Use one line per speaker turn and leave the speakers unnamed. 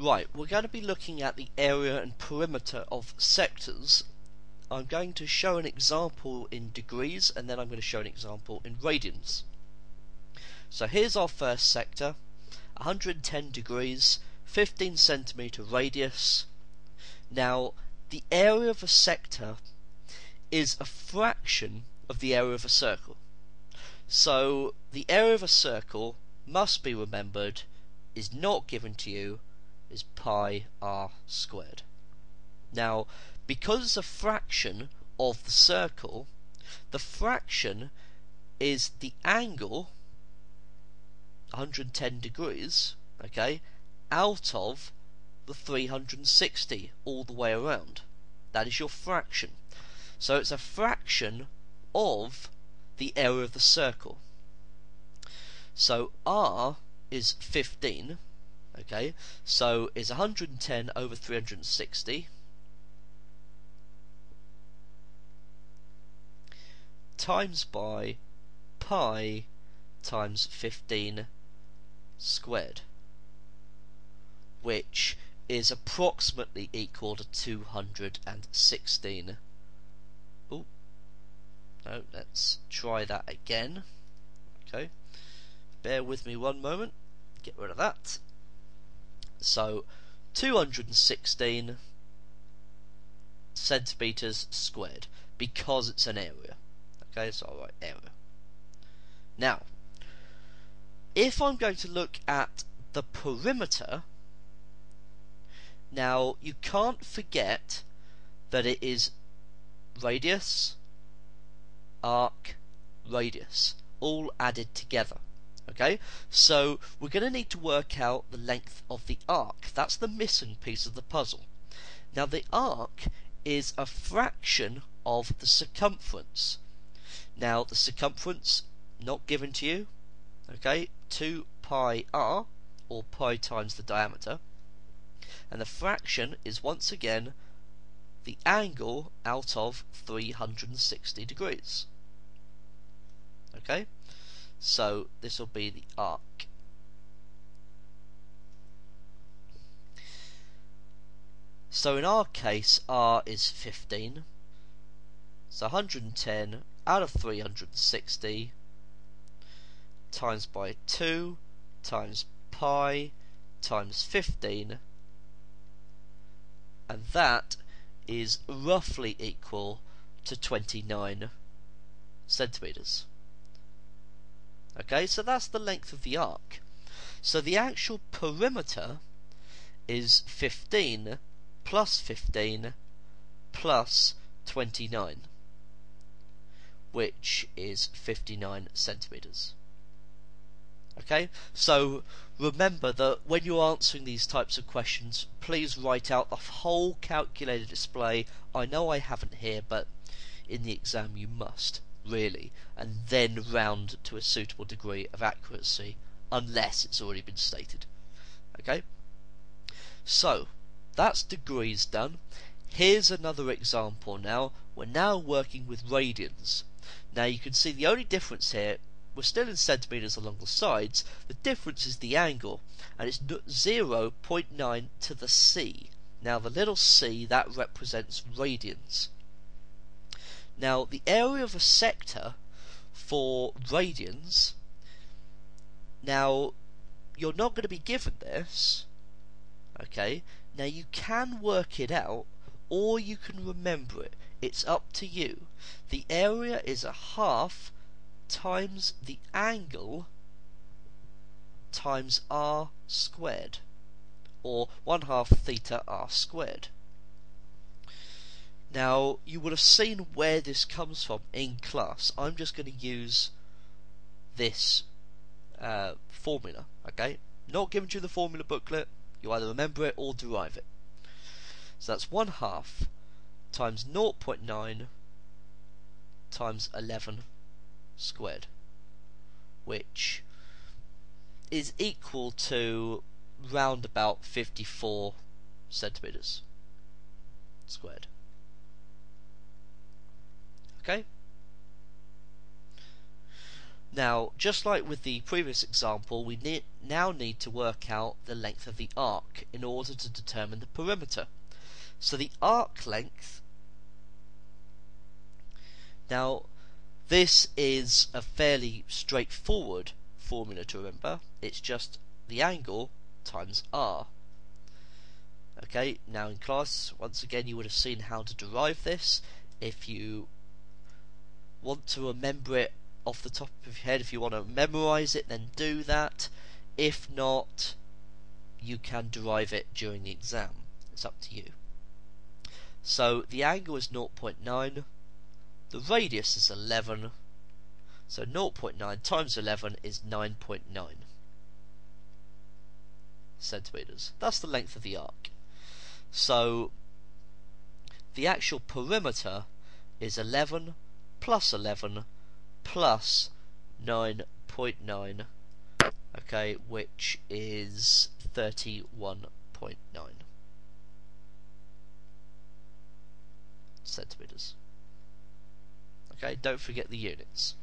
Right, we're going to be looking at the area and perimeter of sectors. I'm going to show an example in degrees, and then I'm going to show an example in radians. So here's our first sector, 110 degrees, 15 centimeter radius. Now, the area of a sector is a fraction of the area of a circle. So the area of a circle, must be remembered, is not given to you, is pi r squared. Now, because it's a fraction of the circle, the fraction is the angle, 110 degrees, okay, out of the 360 all the way around. That is your fraction. So it's a fraction of the area of the circle. So r is 15, okay, so is 110 over 360 times by pi times 15 squared, which is approximately equal to 216. Oh, no, let's try that again. Okay, bear with me one moment, get rid of that. So 216 centimeters squared, because it's an area. Okay, so I'll write area. Now, if I'm going to look at the perimeter, now you can't forget that it is radius, arc, radius, all added together. Okay, so we're going to need to work out the length of the arc. That's the missing piece of the puzzle. Now, the arc is a fraction of the circumference. Now, the circumference, not given to you, okay, 2 pi r, or pi times the diameter, and the fraction is once again the angle out of 360 degrees. Okay, so this will be the arc. So in our case, r is 15, so 110 out of 360 times by 2 times pi times 15, and that is roughly equal to 29 centimeters. Okay, so that's the length of the arc. So the actual perimeter is 15 plus 15 plus 29, which is 59 centimeters. Okay, so remember that when you're answering these types of questions, please write out the whole calculator display. I know I haven't here, but in the exam you must, really, and then round to a suitable degree of accuracy, unless it's already been stated. Okay, so that's degrees done. Here's another example now. We're now working with radians. Now you can see the only difference here, we're still in centimeters along the sides, the difference is the angle, and it's 0.9 to the c. Now the little c, that represents radians. Now the area of a sector for radians, now you're not going to be given this, okay, now you can work it out or you can remember it, it's up to you. The area is a half times the angle times r squared, or 1/2 theta r squared. Now you would have seen where this comes from in class. I'm just going to use this formula, okay? Not given to you the formula booklet, you either remember it or derive it. So that's 1/2 times 0.9 times 11 squared, which is equal to round about 54 centimeters squared. Okay, Now, just like with the previous example, we now need to work out the length of the arc in order to determine the perimeter. So the arc length, now this is a fairly straightforward formula to remember. It's just the angle times r. Okay, now in class, once again, you would have seen how to derive this. If you want to remember it off the top of your head, if you want to memorize it, then do that. If not, you can derive it during the exam. It's up to you. So the angle is 0.9, the radius is 11, so 0.9 times 11 is 9.9 centimeters. That's the length of the arc. So the actual perimeter is 11 plus 11 plus 9.9, okay, which is 31.9 centimeters. Okay, don't forget the units.